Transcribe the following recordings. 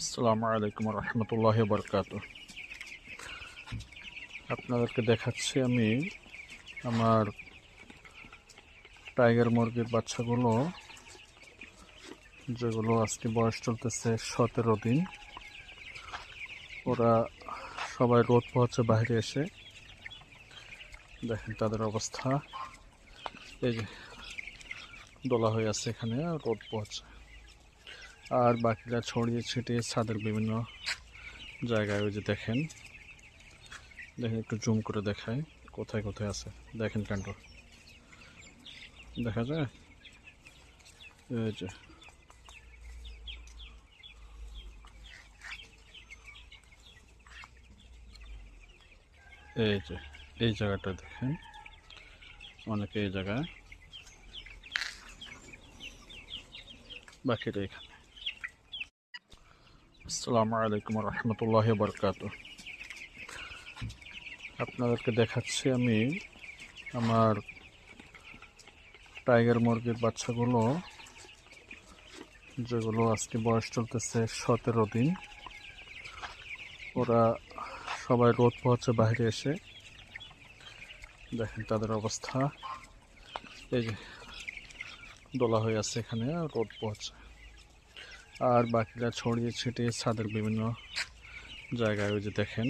আসসালামু আলাইকুম রহমতুল্লাহি বরকাত। আপনাদেরকে দেখাচ্ছি আমি আমার টাইগার মুরগির বাচ্চাগুলো, যেগুলো আজকে বয়স চলতেছে 17 দিন। ওরা সবাই রোদ পোহাচ্ছে বাইরে এসে। দেখেন তাদের অবস্থা, এই যে দোলা হয়ে আছে, এখানে রোদ পোহাচ্ছে। আর বাকিরা ছড়িয়ে ছিটিয়ে ছাদের বিভিন্ন জায়গায়, ওই যে দেখেন দেখেন একটু জুম করে দেখায় কোথায় কোথায় আছে। দেখেন কাণ্ড দেখা যায়, এই যে এই জায়গাটা দেখেন, অনেকে এই জায়গায়, বাকিটা এখানে। আসসালামু আলাইকুম রহমতুল্লাহি বরকাত। আপনাদেরকে দেখাচ্ছি আমি আমার টাইগার মুরগির বাচ্চাগুলো, যেগুলো আজকে বয়স চলতেছে 17 দিন। ওরা সবাই রোদ পোহাচ্ছে বাইরে এসে। দেখেন তাদের অবস্থা, এই যে দোলা হয়ে আছে, এখানে রোদ পোহাচ্ছে। আর বাকিরা ছড়িয়ে ছিটিয়ে ছাদের বিভিন্ন জায়গায়, ওই যে দেখেন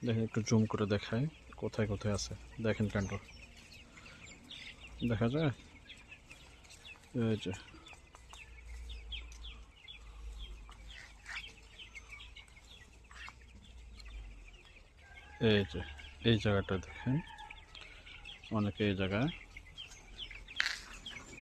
দেখেন একটু জুম করে দেখায় কোথায় কোথায় আছে। দেখেন কাণ্ড দেখা যায়, এই যে এই জায়গাটা দেখেন, অনেকে এই জায়গায়,